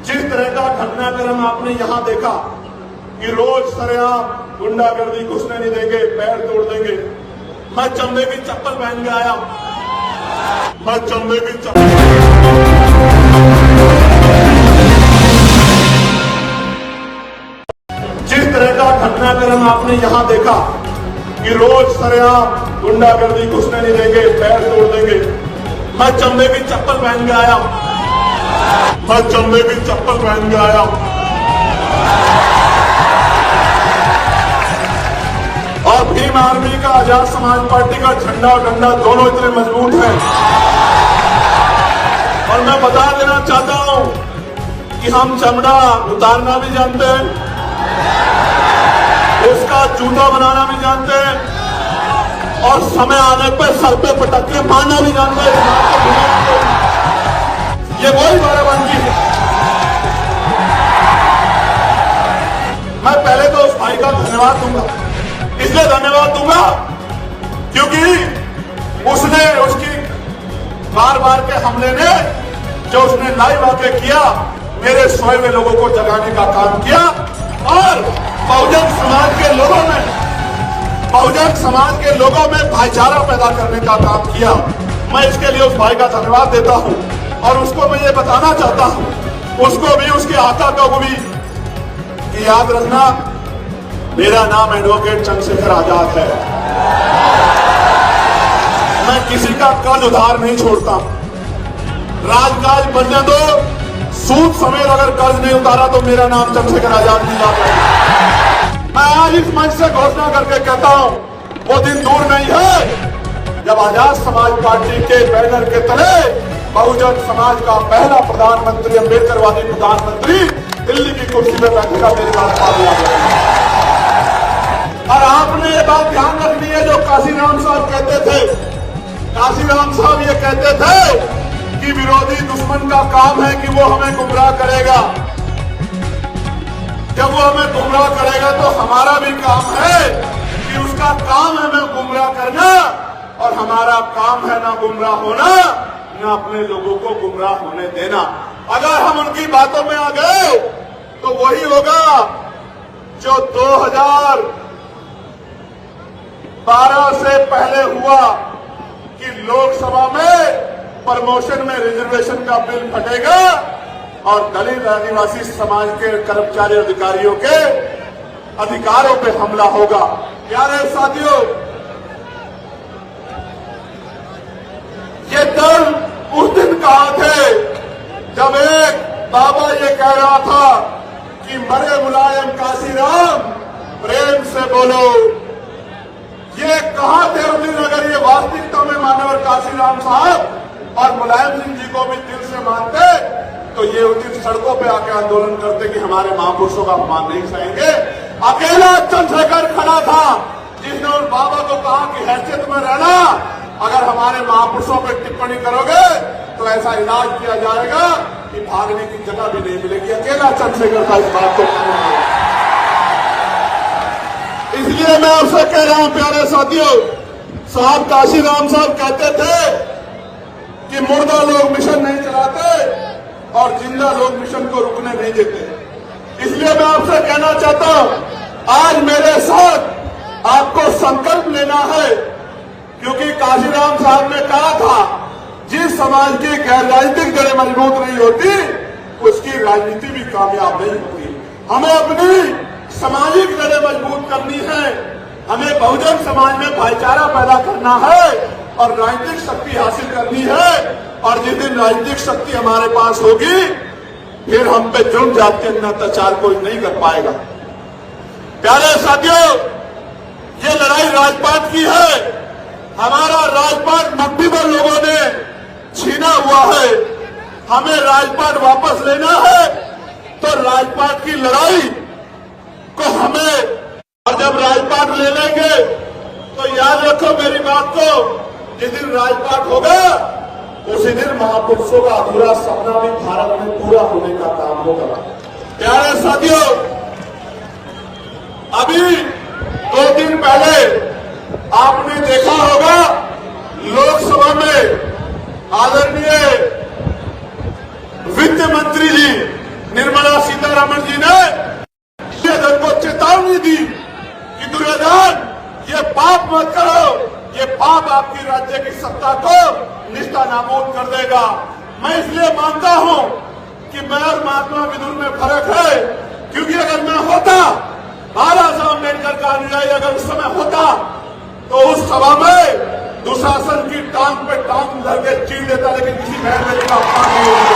जिस तरह का घटनाक्रम आपने यहां देखा कि रोज सरेआम गुंडागर्दी घुसने नहीं देंगे, पैर तोड़ देंगे। मैं चमड़े की चप्पल पहन के आया, मैं चमड़े की चप्पल। जिस तरह का घटनाक्रम आपने यहां देखा कि रोज सरेआम गुंडागर्दी घुसने नहीं देंगे, पैर तोड़ देंगे। मैं चमड़े की चप्पल पहन के आया, मैं चमड़े की चप्पल पहन के आया। और भीम आर्मी का, आजाद समाज पार्टी का झंडा और डंडा दोनों इतने मजबूत हैं। और मैं बता देना चाहता हूं कि हम चमड़ा उतारना भी जानते हैं, उसका जूता बनाना भी जानते हैं, और समय आने पर सर पे पटक के मारना भी जानते हैं। ये वही बाराबंकी है। मैं पहले तो उस भाई का धन्यवाद दूंगा, इसलिए धन्यवाद दूंगा क्योंकि उसने, उसकी बार बार के हमले ने जो उसने लाइव आके किया, मेरे सोए हुए लोगों को जगाने का काम किया और बहुजन समाज के लोगों में भाईचारा पैदा करने का काम किया। मैं इसके लिए उस भाई का धन्यवाद देता हूं और उसको मैं ये बताना चाहता हूं, उसको भी, उसके आका को भी, कि याद रखना मेरा नाम एडवोकेट चंद्रशेखर आजाद है। मैं किसी का कर्ज उधार नहीं छोड़ता। राजकाज बनने दो, सूद समेत अगर कर्ज नहीं उतारा तो मेरा नाम चंद्रशेखर आजाद नहीं आता। मैं आज इस मंच से घोषणा करके कहता हूं, वो दिन दूर नहीं है जब आजाद समाज पार्टी के बैनर के तले बहुजन समाज का पहला प्रधानमंत्री, अम्बेडकरवादी प्रधानमंत्री दिल्ली की कुर्सी में बैठेगा, मेरे साथ और आपने ये बात ध्यान रखनी है जो काशीराम साहब कहते थे। काशीराम साहब ये कहते थे कि विरोधी दुश्मन का काम है कि वो हमें गुमराह करेगा। जब वो हमें गुमराह करेगा तो हमारा भी काम है कि उसका काम है हमें गुमराह करना, और हमारा काम है ना गुमराह होना, ना अपने लोगों को गुमराह होने देना। अगर हम उनकी बातों में आ गए तो वही होगा जो 2012 से पहले हुआ कि लोकसभा में प्रमोशन में रिजर्वेशन का बिल फटेगा और दलित आदिवासी समाज के कर्मचारी अधिकारियों के अधिकारों पे हमला होगा। प्यारे साथियों, ये दल उस दिन कहा थे जब एक बाबा ये कह रहा था कि मरे मुलायम काशीराम प्रेम से बोलो। ये कहा थे उस दिन, अगर ये वास्तविकता में मानवर काशीराम साहब और मुलायम सिंह जी को भी दिल से मानते तो ये उस दिन सड़कों पे आके आंदोलन करते कि हमारे महापुरुषों का अपमान नहीं सहेंगे। अकेला चंद्रशेखर खड़ा था जिसने उन बाबा को कहा कि हैसियत में रहना, अगर हमारे महापुरुषों पर टिप्पणी करोगे तो ऐसा इलाज किया जाएगा कि भागने की जगह भी नहीं मिलेगी। अकेला चंद्रशेखर था इस बात को। इसलिए मैं आपसे कह रहा हूं प्यारे साथियों, साहब काशीराम साहब कहते थे कि मुर्दा लोग मिशन नहीं चलाते और जिंदा लोग मिशन को रुकने नहीं देते। इसलिए मैं आपसे कहना चाहता हूं, आज मेरे साथ आपको संकल्प लेना है, क्योंकि काशीराम साहब ने कहा था जिस समाज की गैर राजनीतिक जड़ें मजबूत नहीं होती उसकी राजनीति भी कामयाब नहीं होती। हमें अपनी सामाजिक जड़ें मजबूत करनी है, हमें बहुजन समाज में भाईचारा पैदा करना है और राजनीतिक शक्ति हासिल करनी है। और जिस दिन राजनीतिक शक्ति हमारे पास होगी फिर हम पे जुर्म जाति अत्याचार कोई नहीं कर पाएगा। प्यारे साथियों, ये लड़ाई राजपाट की है। हमारा राजपाट मकबूल लोगों ने छीना हुआ है, हमें राजपाट वापस लेना है। तो राजपाट की लड़ाई को हमें, और जब राजपाट ले लेंगे तो याद रखो मेरी बात को, जिस दिन राजपाट होगा उसी दिन महापुरुषों का अधूरा सपना भी भारत में पूरा होने का काम होगा। प्यारे साथियों, अभी 2 दिन पहले आपने देखा होगा लोकसभा में आदरणीय वित्त मंत्री जी सत्ता को निष्ठा नाबूद कर देगा। मैं इसलिए मानता हूं कि मैं और महात्मा विदुर में फर्क है, क्योंकि अगर मैं होता, बाबा साहब अम्बेडकर का अनुयायी अगर उस समय होता तो उस सभा में दुशासन की टांग पे टांग धर के चीर देता, लेकिन किसी बहन बेटी का अपमान नहीं होता।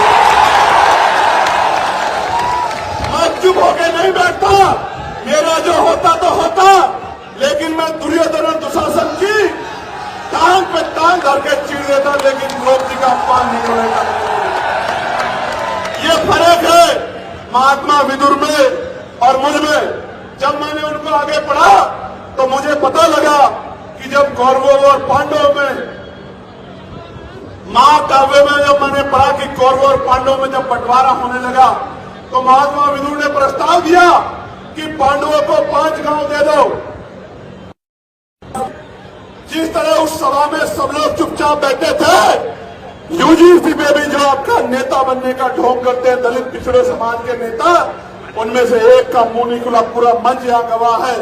मैं चुप होके नहीं बैठता, मेरा जो होता तो होता, लेकिन मैं दुर्योधन और दुशासन की टांग पे टांग धर के चीर देता, लेकिन द्रौपदी का अपमान नहीं होगा। ये फर्क है महात्मा विदुर में और मुझ में। जब मैंने उनको आगे पढ़ा तो मुझे पता लगा कि जब कौरवों और पांडवों में, महाकाव्य में जब मैंने पढ़ा कि कौरवों और पांडवों में जब बंटवारा होने लगा तो महात्मा विदुर ने प्रस्ताव दिया कि पांडवों को 5 गांव दे दो। जिस तरह उस सभा में सब लोग चुपचाप बैठे थे, यूजीसी में भी जो आपका नेता बनने का ढोंग करते हैं दलित पिछड़े समाज के नेता, उनमें से एक का मुंह नहीं खुला, पूरा मंच यहां गवाह है।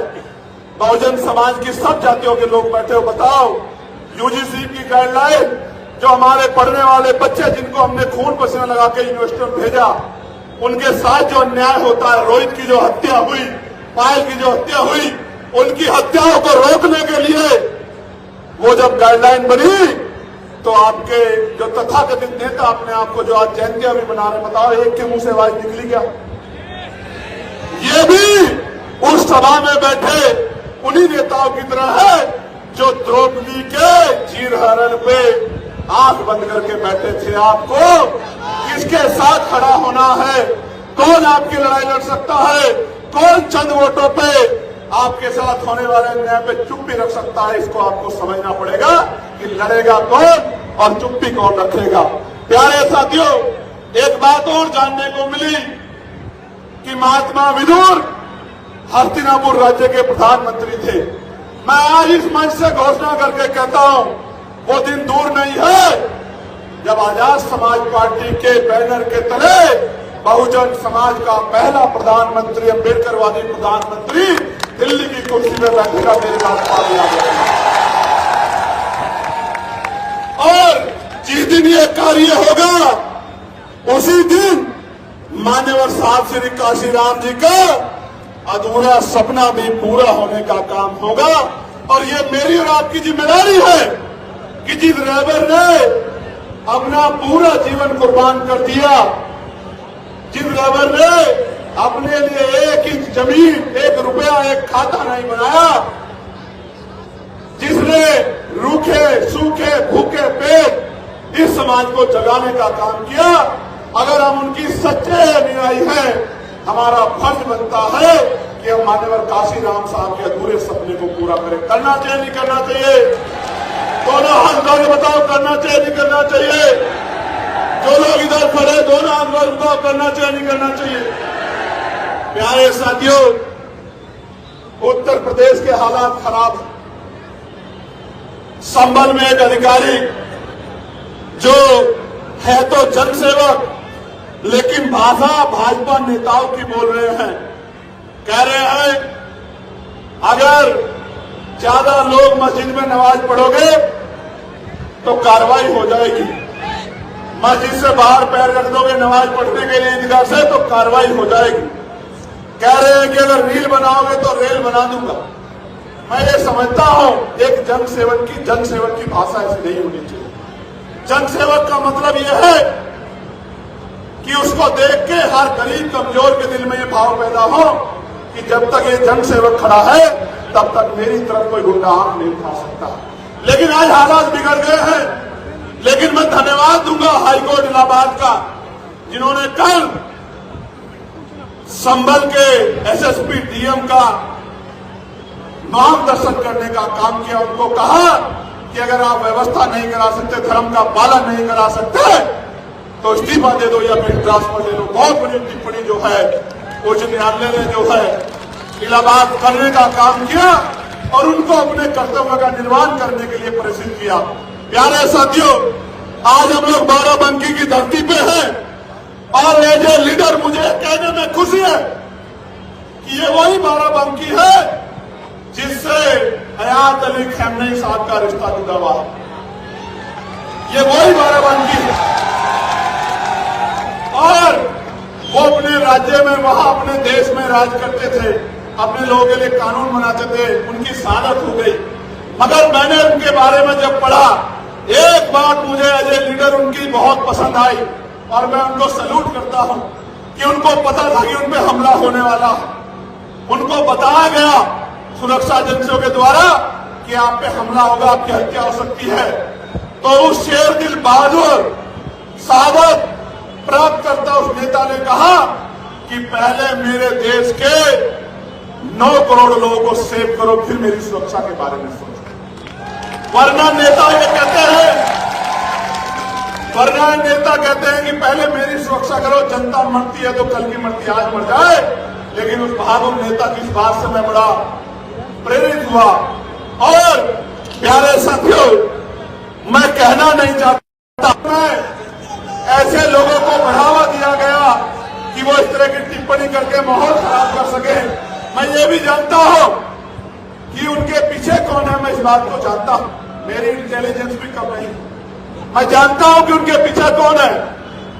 बहुजन समाज की सब जातियों के लोग बैठे हो, बताओ यूजीसी की गाइडलाइन जो हमारे पढ़ने वाले बच्चे जिनको हमने खून पसीना लगा के यूनिवर्सिटी में भेजा, उनके साथ जो अन्याय होता है, रोहित की जो हत्या हुई, पायल की जो हत्या हुई, उनकी हत्याओं को रोकने के लिए वो जब गाइडलाइन बनी तो आपके जो तथाकथित नेता अपने आप को जो आज जयंतियां भी बना रहे, बताओ एक के मुंह से आवाज निकली क्या? ये भी उस सभा में बैठे उन्हीं नेताओं की तरह है जो द्रौपदी के चीरहरण पे आंख बंद करके बैठे थे। आपको किसके साथ खड़ा होना है, कौन आपकी लड़ाई लड़ सकता है, कौन चंद वोटों पे आपके साथ होने वाले अन्याय पे चुप्पी रख सकता है, इसको आपको समझना पड़ेगा कि लड़ेगा कौन और चुप्पी कौन रखेगा। प्यारे साथियों, एक बात और जानने को मिली कि महात्मा विदुर हस्तिनापुर राज्य के प्रधानमंत्री थे। मैं आज इस मंच से घोषणा करके कहता हूं, वो दिन दूर नहीं है जब आजाद समाज पार्टी के बैनर के तले बहुजन समाज का पहला प्रधानमंत्री, अम्बेडकरवादी प्रधानमंत्री दिल्ली की कुर्सी में बैठेगा, मेरे साथ पार्टी आ जाएगा। और जिस दिन ये कार्य होगा उसी दिन मान्यवर साहब श्री काशीराम जी का अधूरा सपना भी पूरा होने का काम होगा। और ये मेरी और आपकी जिम्मेदारी है कि जिस ड्राइवर ने अपना पूरा जीवन कुर्बान कर दिया, जिस ड्राइवर ने अपने लिए 1 इंच जमीन, 1 रुपया, 1 खाता नहीं बनाया, जिसने रूखे सूखे भूखे पेट इस समाज को जगाने का काम किया, अगर हम उनकी सच्चे अनुयायी हैं, हमारा फर्ज बनता है कि हम मान्यवर काशीराम साहब के अधूरे सपने को पूरा करें। करना चाहिए नहीं करना चाहिए? दोनों हाथ जोड़ के बताओ, करना चाहिए नहीं करना चाहिए? जो लोग इधर खड़े दोनों हाथ जोड़ बताओ, करना चाहिए नहीं करना चाहिए? प्यारे साथियों, उत्तर प्रदेश के हालात खराब हैं। संभल में एक अधिकारी जो है तो जनसेवक, लेकिन भाषा भाजपा नेताओं की बोल रहे हैं। कह रहे हैं अगर ज्यादा लोग मस्जिद में नमाज पढ़ोगे तो कार्रवाई हो जाएगी, मस्जिद से बाहर पैर रख दोगे नमाज पढ़ने के लिए ईदगाह से तो कार्रवाई हो जाएगी। कह रहे हैं कि अगर रील बनाओगे तो रेल बना दूंगा। मैं ये समझता हूं एक जनसेवक की भाषा ऐसी नहीं होनी चाहिए। जनसेवक का मतलब यह है कि उसको देख के हर गरीब कमजोर के दिल में ये भाव पैदा हो कि जब तक ये जनसेवक खड़ा है तब तक मेरी तरफ कोई गुंडा आंख नहीं उठा सकता। लेकिन आज हालात बिगड़ गए हैं। लेकिन मैं धन्यवाद दूंगा हाईकोर्ट इलाहाबाद का, जिन्होंने कल संभल के एसएसपी डीएम का मार्गदर्शन करने का काम किया। उनको कहा कि अगर आप व्यवस्था नहीं करा सकते, धर्म का पालन नहीं करा सकते तो इस्तीफा दे दो या फिर ट्रांसफर दे दो। बहुत बड़ी टिप्पणी जो है उच्च न्यायालय ने जो है इलाहाबाद करने का काम किया और उनको अपने कर्तव्य का निर्वहन करने के लिए प्रेरित किया। प्यारे साथियों, आज हम लोग बाराबंकी की धरती पे हैं और एज ए लीडर मुझे कहने में खुशी है कि ये वही बाराबंकी है जिससे हयात अली खamenei साहब का रिश्ता जुड़ा हुआ है। ये वही बाराबंकी है। और वो अपने राज्य में, वहां अपने देश में राज करते थे, अपने लोगों के लिए कानून बनाते थे, उनकी शहादत हो गई। मगर मैंने उनके बारे में जब पढ़ा, एक बात मुझे एज ए लीडर उनकी बहुत पसंद आई और मैं उनको सैल्यूट करता हूं कि उनको पता था कि उन पे हमला होने वाला है। उनको बताया गया सुरक्षा एजेंसियों के द्वारा कि आप पे हमला होगा, आपकी हत्या हो सकती है। तो उस शेर दिल बहादुर शहादत प्राप्त करता उस नेता ने कहा कि पहले मेरे देश के 9 करोड़ लोगों को सेव करो, फिर मेरी सुरक्षा के बारे में सोचो। वरना नेता ये कहते हैं, वरना नेता कहते हैं कि पहले मेरी सुरक्षा करो, जनता मरती है तो कल की मरती आज मर जाए। लेकिन उस बहादुर नेता की इस बात से मैं बड़ा प्रेरित हुआ। और प्यारे साथियों, मैं कहना नहीं चाहता, मैं ऐसे लोगों को बढ़ावा दिया गया कि वो इस तरह की टिप्पणी करके माहौल खराब कर सके। मैं ये भी जानता हूं कि उनके पीछे कौन है, मैं इस बात को जानता हूं, मेरी इंटेलिजेंस भी कम नहीं। मैं जानता हूं कि उनके पीछे कौन है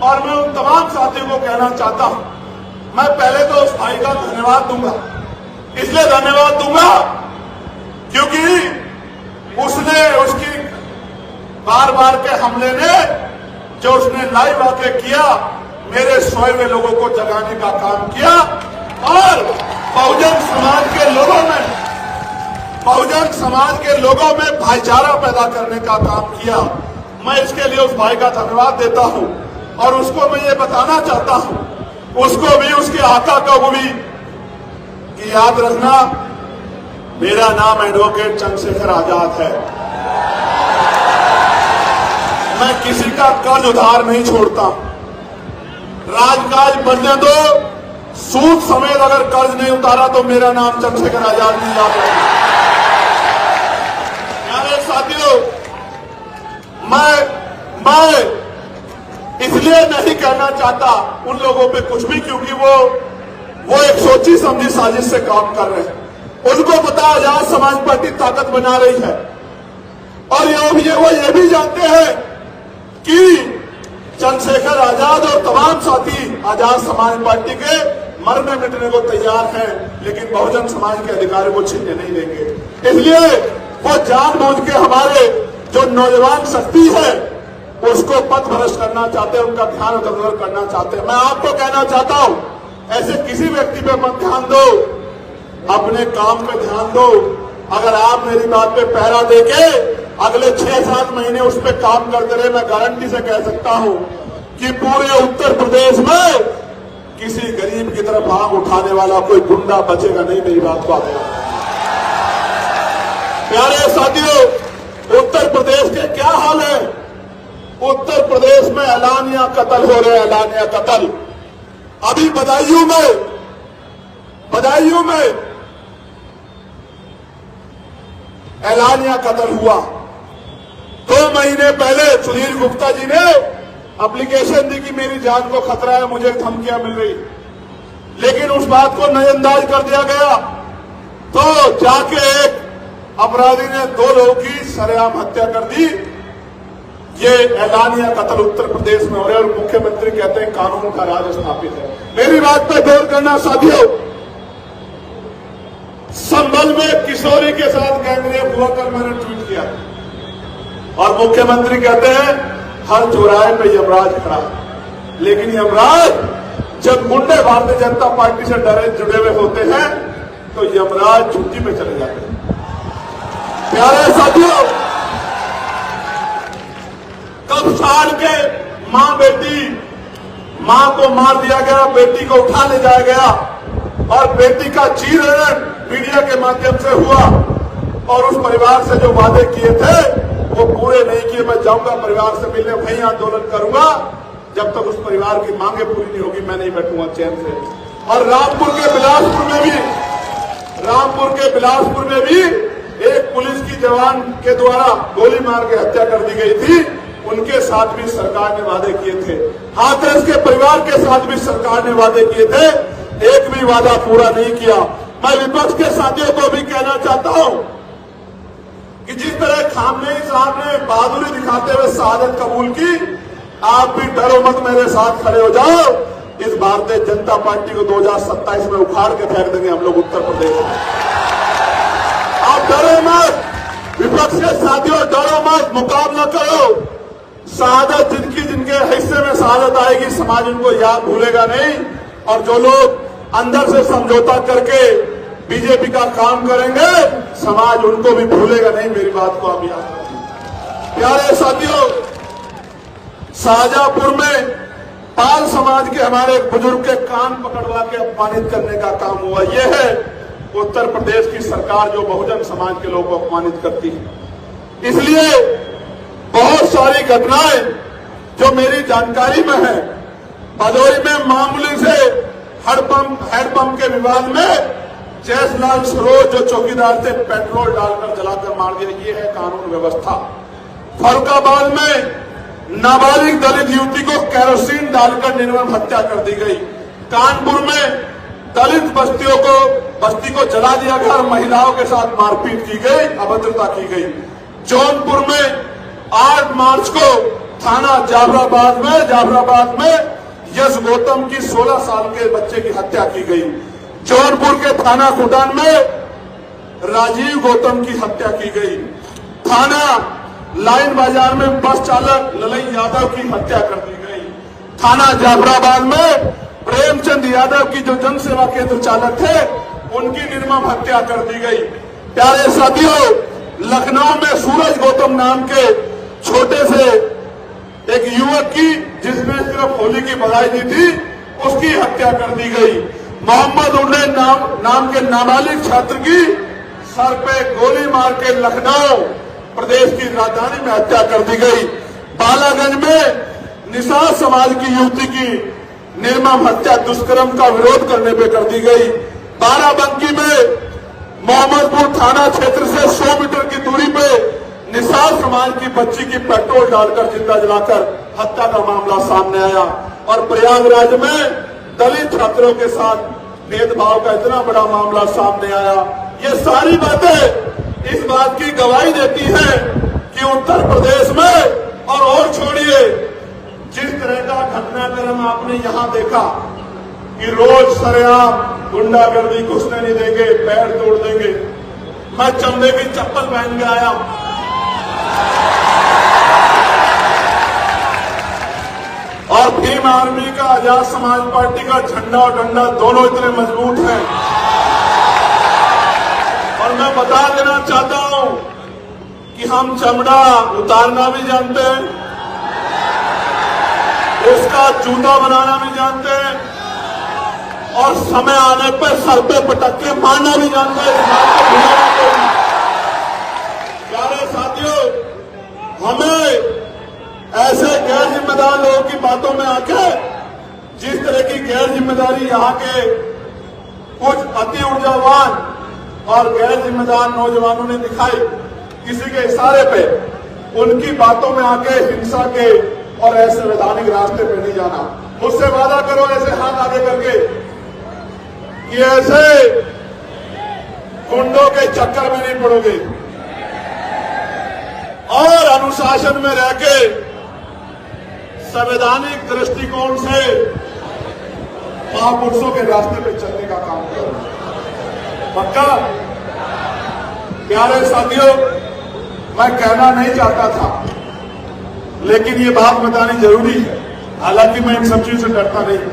और मैं उन तमाम साथियों को कहना चाहता हूं, मैं पहले तो उस भाई का धन्यवाद दूंगा। इसलिए धन्यवाद दूंगा क्योंकि उसने, उसकी बार बार के हमले ने, जो उसने लाइव आके किया, मेरे सोए हुए लोगों को जगाने का काम किया और बहुजन समाज के लोगों में भाईचारा पैदा करने का काम किया। मैं इसके लिए उस भाई का धन्यवाद देता हूं और उसको मैं ये बताना चाहता हूं, उसको भी, उसके आका को भी, कि याद रखना मेरा नाम एडवोकेट चंद्रशेखर आजाद है। मैं किसी का कर्ज उधार नहीं छोड़ता। राजकाज बनने दो, सूद समेत अगर कर्ज नहीं उतारा तो मेरा नाम चंद्रशेखर आजाद नहीं याद रखना। प्यारे साथियों, मैं इसलिए नहीं कहना चाहता उन लोगों पे कुछ भी, क्योंकि वो एक सोची समझी साजिश से काम कर रहे हैं। उनको पता आजाद समाज पार्टी ताकत बना रही है और वो ये भी जानते हैं कि चंद्रशेखर आजाद और तमाम साथी आजाद समाज पार्टी के मरने मिटने को तैयार हैं, लेकिन बहुजन समाज के अधिकारों को छीनने नहीं देंगे। इसलिए वो जानबूझ के हमारे जो नौजवान शक्ति है उसको पथ भ्रष्ट करना चाहते हैं, उनका ध्यान उधर करना चाहते हैं। मैं आपको कहना चाहता हूं, ऐसे किसी व्यक्ति पे मत ध्यान दो, अपने काम पे ध्यान दो। अगर आप मेरी बात पे पहरा देके अगले 6-7 महीने उस पर काम करते रहे, मैं गारंटी से कह सकता हूं कि पूरे उत्तर प्रदेश में किसी गरीब की तरफ आंख उठाने वाला कोई गुंडा बचेगा नहीं। मेरी बात को आप प्यारे साथियों, उत्तर प्रदेश के क्या हाल है? उत्तर प्रदेश में ऐलानिया कत्ल हो रहे हैं, ऐलानिया कत्ल। अभी बदायूं में ऐलानिया कत्ल हुआ। 2 महीने पहले सुधीर गुप्ता जी ने एप्लीकेशन दी कि मेरी जान को खतरा है, मुझे धमकियां मिल रही, लेकिन उस बात को नजरअंदाज कर दिया गया। तो जाके एक अपराधी ने 2 लोगों की सरेआम हत्या कर दी। ये ऐलानिया कत्ल उत्तर प्रदेश में हो रहा है और मुख्यमंत्री कहते हैं कानून का राज स्थापित है। मेरी बात पर गौर करना साथियों, संभल में किशोरी के साथ गैंगरेप हुआ, कल मैंने ट्वीट किया और मुख्यमंत्री कहते हैं हर चौराहे पे यमराज खड़ा है। लेकिन यमराज जब गुंडे भारतीय जनता पार्टी से डरे जुड़े हुए होते हैं तो यमराज छुट्टी पे चले जाते हैं। प्यारे साथियों, कब साल के मां को मार दिया गया, बेटी को उठा ले जाया गया और बेटी का चीरहरण मीडिया के माध्यम से हुआ और उस परिवार से जो वादे किए थे वो पूरे नहीं किए। मैं जाऊंगा परिवार से मिलने, वहीं आंदोलन करूंगा जब तक उस परिवार की मांगे पूरी नहीं होगी, मैं नहीं बैठूंगा चैन से। और रामपुर के बिलासपुर में भी एक पुलिस की जवान के द्वारा गोली मार के हत्या कर दी गई थी। उनके साथ भी सरकार ने वादे किए थे, हाथरस के परिवार के साथ भी सरकार ने वादे किए थे, एक भी वादा पूरा नहीं किया। मैं विपक्ष के साथियों को भी कहना चाहता हूं कि जिस तरह खामनेई साहब ने बहादुरी दिखाते हुए शहादत कबूल की, आप भी डरो मत, मेरे साथ खड़े हो जाओ। इस भारतीय जनता पार्टी को 2027 में उखाड़ के फेंक देंगे हम लोग उत्तर प्रदेश में। आप डरो मत, विपक्ष के साथियों डरो मत, मुकाबला करो। शहादत जिनके हिस्से में शहादत आएगी, समाज उनको याद भूलेगा नहीं। और जो लोग अंदर से समझौता करके बीजेपी का काम करेंगे, समाज उनको भी भूलेगा नहीं। मेरी बात को आप याद रखिए। प्यारे साथियों, शाहजहांपुर में पाल समाज के हमारे एक बुजुर्ग के कान पकड़वा के अपमानित करने का काम हुआ। यह है उत्तर प्रदेश की सरकार जो बहुजन समाज के लोगों को अपमानित करती है। इसलिए बहुत सारी घटनाएं जो मेरी जानकारी में है, भदोही में मामूली से हैंडपंप के विवाद में जयसलाल सरोज जो चौकीदार थे, पेट्रोल डालकर जलाकर मार दिया। ये है कानून व्यवस्था। फर्रुखाबाद में नाबालिग दलित युवती को केरोसिन डालकर निर्मम हत्या कर दी गई। कानपुर में दलित बस्ती को जला दिया गया और महिलाओं के साथ मारपीट की गई, अभद्रता की गई। जौनपुर में 8 मार्च को थाना जाफराबाद में यश गौतम की 16 साल के बच्चे की हत्या की गई। जौनपुर के थाना खुटान में राजीव गौतम की हत्या की गई। थाना लाइन बाजार में बस चालक ललई यादव की हत्या कर दी गई। थाना जाफराबाद में प्रेमचंद यादव की जो जनसेवा केंद्र चालक थे, उनकी निर्मम हत्या कर दी गई। प्यारे साथियों, लखनऊ में सूरज गौतम नाम के छोटे से एक युवक की, जिसने सिर्फ होली की बधाई दी थी, उसकी हत्या कर दी गई। मोहम्मद उन्नैन नाम के नाबालिग छात्र की सर पे गोली मार के लखनऊ प्रदेश की राजधानी में हत्या कर दी गई। बालागंज में निषाद समाज की युवती की निर्मम हत्या दुष्कर्म का विरोध करने पे कर दी गई। बाराबंकी में मोहम्मदपुर थाना क्षेत्र से 100 मीटर की दूरी पे निषाद समाज की बच्ची की पेट्रोल डालकर जिंदा जलाकर हत्या का मामला सामने आया। और प्रयागराज में दलित छात्रों के साथ भेदभाव का इतना बड़ा मामला सामने आया। ये सारी बातें इस बात की गवाही देती है कि उत्तर प्रदेश में और छोड़िए, जिस तरह का घटनाक्रम आपने यहां देखा कि रोज सरेआम गुंडागर्दी घुसने नहीं देंगे, पैर तोड़ देंगे। मैं चमड़े की चप्पल पहन के आया हूं। और भीम आर्मी का, आजाद समाज पार्टी का झंडा और डंडा दोनों इतने मजबूत हैं। और मैं बता देना चाहता हूं कि हम चमड़ा उतारना भी जानते हैं, उसका जूता बनाना भी जानते हैं, और समय आने पर सर पे पटक के मारना भी जानते हैं। प्यारे साथियों, हमें ऐसे गैर जिम्मेदार लोगों की बातों में आके जिस तरह की गैर जिम्मेदारी यहाँ के कुछ अति ऊर्जावान और गैर जिम्मेदार नौजवानों ने दिखाई, किसी के इशारे पे उनकी बातों में आके हिंसा के और ऐसे वैधानिक रास्ते पे नहीं जाना। मुझसे वादा करो ऐसे हाथ आगे करके कि ऐसे गुंडों के चक्कर में नहीं पड़ोगे और अनुशासन में रह के संवैधानिक दृष्टिकोण से महापुरुषों के रास्ते पे चलने का काम करो। पक्का? प्यारे साथियों, मैं कहना नहीं चाहता था, लेकिन ये बात बतानी जरूरी है। हालांकि मैं इन सब चीज से डरता नहीं,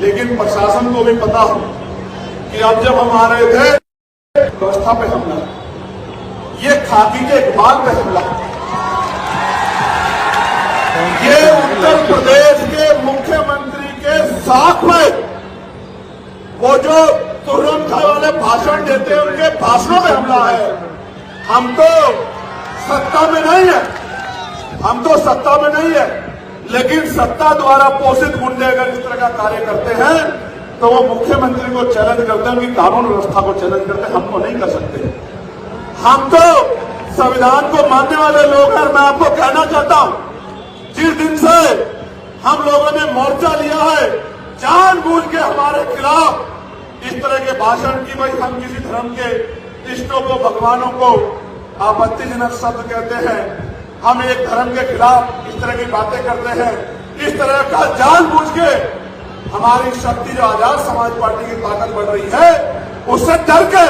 लेकिन प्रशासन को भी पता हो कि अब जब हम आ रहे थे, व्यवस्था पे हमला, ये खाकी के इकबाल पे हमला, ये उत्तर प्रदेश के मुख्यमंत्री के साथ में वो जो तुरंत खाए वाले भाषण देते हैं, उनके भाषणों में हमला है। हम तो सत्ता में नहीं है, लेकिन सत्ता द्वारा पोषित गुंडे अगर इस तरह का कार्य करते हैं तो वो मुख्यमंत्री को चैलेंज करते हैं, उनकी कानून व्यवस्था को चैलेंज करते हैं। हमको नहीं कर सकते। हम तो संविधान को मानने वाले लोग हैं। मैं आपको कहना चाहता हूं, जिस दिन से हम लोगों ने मोर्चा लिया है, जानबूझ के हमारे खिलाफ इस तरह के भाषण की, भाई हम किसी धर्म के इष्टों को, भगवानों को आपत्तिजनक शब्द कहते हैं, हम एक धर्म के खिलाफ इस तरह की बातें करते हैं, इस तरह का जानबूझ के हमारी शक्ति जो आजाद समाज पार्टी की ताकत बढ़ रही है उससे डर के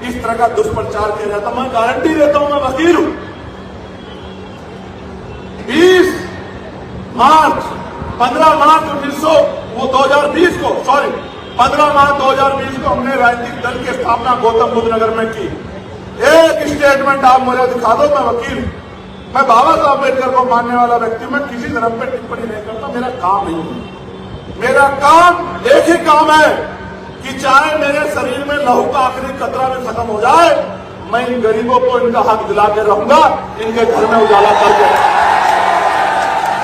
इस तरह का दुष्प्रचार किया जाता। मैं गारंटी देता हूं, मैं वकील हूं। 15 मार्च 2020 को हमने राजनीतिक दल की स्थापना गौतम बुद्ध नगर में की। एक स्टेटमेंट आप मुझे दिखा दो, मैं वकील हूं। मैं बाबा साहब अम्बेडकर को मानने वाला व्यक्ति, मैं किसी धर्म पर टिप्पणी नहीं करता, मेरा काम नहीं है। मेरा काम एक ही काम है कि चाहे मेरे शरीर में लहू का आखिरी कतरा भी खत्म हो जाए, मैं इन गरीबों को इनका हक दिला के रहूंगा, इनके घर में उजाला करके।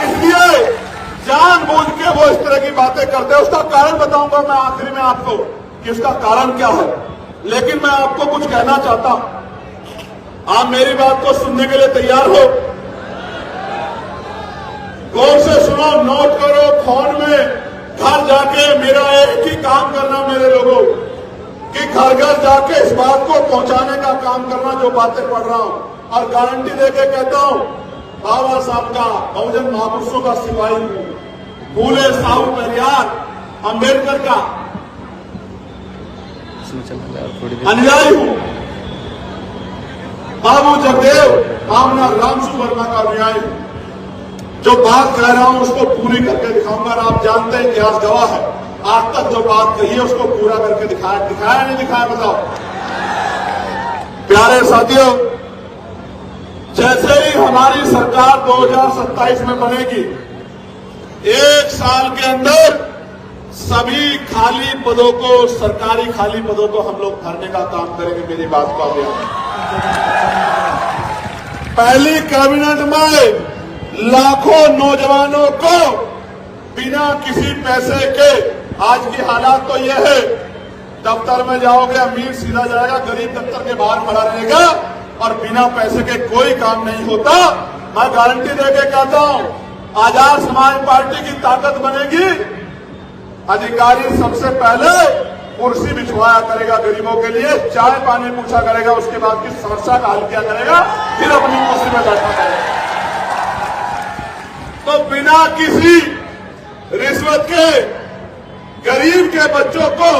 इसलिए जानबूझ के वो इस तरह की बातें करते हैं। उसका कारण बताऊंगा मैं आखिरी में आपको कि उसका कारण क्या है, लेकिन मैं आपको कुछ कहना चाहता हूं। आप मेरी बात को सुनने के लिए तैयार हो? गौर से सुनो, नोट करो फोन में। घर जाके मेरा एक ही काम करना मेरे लोगों, कि घर घर जाके इस बात को पहुंचाने का काम करना जो बातें पढ़ रहा हूं, और गारंटी देके कहता हूं, बाबा साहब का, बहुजन महापुरुषों का सिपाही हूं, फूले साहू पेरियार अम्बेडकर का अनुयायी हूं, बाबू जगदेव कामना रामसु वर्मा का अनुयायी हूं। जो बात कह रहा हूं उसको पूरी करके दिखाऊंगा। आप जानते हैं, इतिहास गवाह है, आज तक जो बात कही है उसको पूरा करके दिखाया नहीं दिखाया, बताओ। प्यारे साथियों, जैसे ही हमारी सरकार 2027 में बनेगी, 1 साल के अंदर सभी खाली पदों को, सरकारी खाली पदों को हम लोग भरने का काम करेंगे। मेरी बात को पहली कैबिनेट में लाखों नौजवानों को बिना किसी पैसे के, आज की हालात तो यह है, दफ्तर में जाओगे अमीर सीधा जाएगा, गरीब दफ्तर के बाहर खड़ा रहेगा और बिना पैसे के कोई काम नहीं होता। मैं गारंटी देके कहता हूं, आजाद समाज पार्टी की ताकत बनेगी। अधिकारी सबसे पहले कुर्सी बिछवाया करेगा गरीबों के लिए, चाय पानी पूछा करेगा, उसके बाद की समस्या का हल किया करेगा, फिर अपनी कुर्सी में बैठा करेगा। तो बिना किसी रिश्वत के गरीब के बच्चों को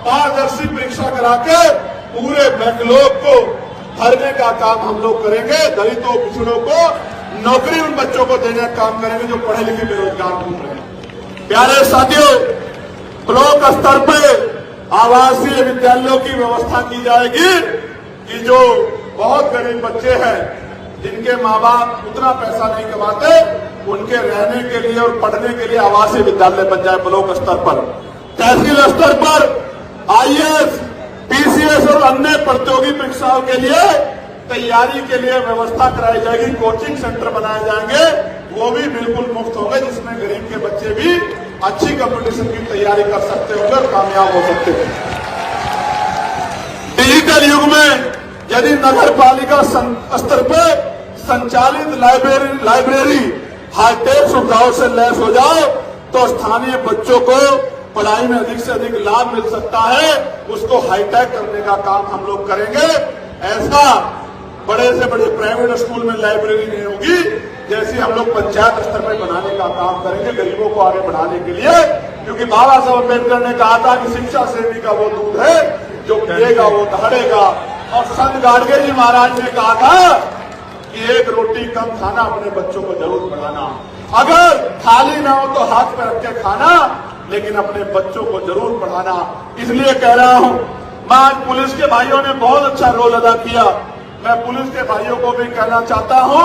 पारदर्शी परीक्षा करा के पूरे बैकलॉग को भरने का काम हम लोग करेंगे। दलितों, पिछड़ों को नौकरी उन बच्चों को देने का काम करेंगे जो पढ़े लिखे बेरोजगार घूम रहे हैं। प्यारे साथियों, ब्लॉक स्तर पर आवासीय विद्यालयों की व्यवस्था की जाएगी कि जो बहुत गरीब बच्चे हैं, जिनके माँ बाप उतना पैसा नहीं कमाते, उनके रहने के लिए और पढ़ने के लिए आवासीय विद्यालय बन जाए ब्लॉक स्तर पर। तहसील स्तर पर आईएएस, पीसीएस और अन्य प्रतियोगी परीक्षाओं के लिए तैयारी के लिए व्यवस्था कराई जाएगी। कोचिंग सेंटर बनाए जाएंगे, वो भी बिल्कुल मुफ्त होंगे, जिसमें गरीब के बच्चे भी अच्छी कंपटीशन की तैयारी कर सकते होंगे और कामयाब हो सकते हैं। डिजिटल युग में यदि नगर पालिका स्तर पर संचालित लाइब्रेरी हाईटेक सुविधाओं से लैस हो जाए तो स्थानीय बच्चों को पढ़ाई में अधिक से अधिक लाभ मिल सकता है। उसको हाईटेक करने का काम हम लोग करेंगे। ऐसा बड़े से बड़े प्राइवेट स्कूल में लाइब्रेरी नहीं होगी, जैसे हम लोग पंचायत स्तर पर बनाने का काम करेंगे गरीबों को आगे बढ़ाने के लिए। क्योंकि बाबा साहब अम्बेडकर ने कहा था कि शिक्षा सेवी का वो दूध है जो पिएगा वो दहाड़ेगा, और संत गाडगे जी महाराज ने कहा था कि एक रोटी कम खाना, अपने बच्चों को जरूर पढ़ाना। अगर थाली ना हो तो हाथ पे रख के खाना, लेकिन अपने बच्चों को जरूर पढ़ाना। इसलिए कह रहा हूं, मैं आज पुलिस के भाइयों ने बहुत अच्छा रोल अदा किया। मैं पुलिस के भाइयों को भी कहना चाहता हूं,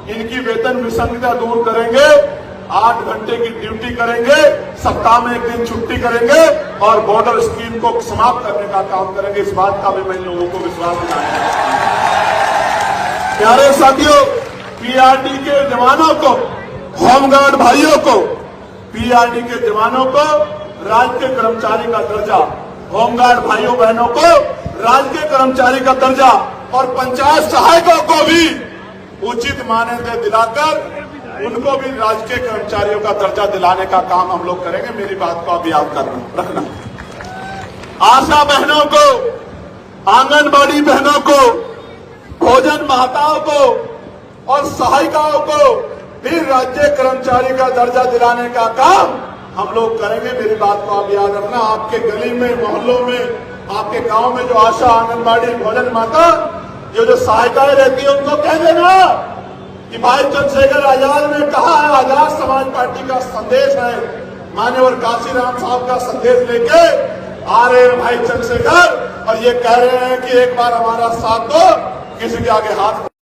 इनकी वेतन विसंगता दूर करेंगे, 8 घंटे की ड्यूटी करेंगे, सप्ताह में 1 दिन छुट्टी करेंगे और बॉर्डर स्कीम को समाप्त करने का काम करेंगे। इस बात का भी मैं लोगों को विश्वास दिलाऊंगा। प्यारे साथियों, पीआरडी के जवानों को, होमगार्ड भाइयों को, पीआरडी के जवानों को राज्य के कर्मचारी का दर्जा, होमगार्ड भाइयों बहनों को राज्य कर्मचारी का दर्जा और पंचायत सहायकों को भी उचित मान्यता दिलाकर उनको भी राजकीय कर्मचारियों का दर्जा दिलाने का काम हम लोग करेंगे। मेरी बात को आप याद रखना। आशा बहनों को, आंगनबाड़ी बहनों को भोजन महाताओं को और सहायिकाओं को फिर राज्य कर्मचारी का दर्जा दिलाने का काम हम लोग करेंगे। मेरी बात को आप याद रखना। आपके गली में, मोहल्लों में, आपके गांव में जो आशा, आंगनबाड़ी, भोजन माता, ये जो सहायिकाएं रहती है, उनको कह देना कि भाई चंद्रशेखर आजाद ने कहा है, आजाद समाज पार्टी का संदेश है, मान्यवर काशीराम साहब का संदेश लेके आ रहे हैं भाई चंद्रशेखर, और ये कह रहे हैं कि एक बार हमारा साथ दो, किसी के आगे हाथ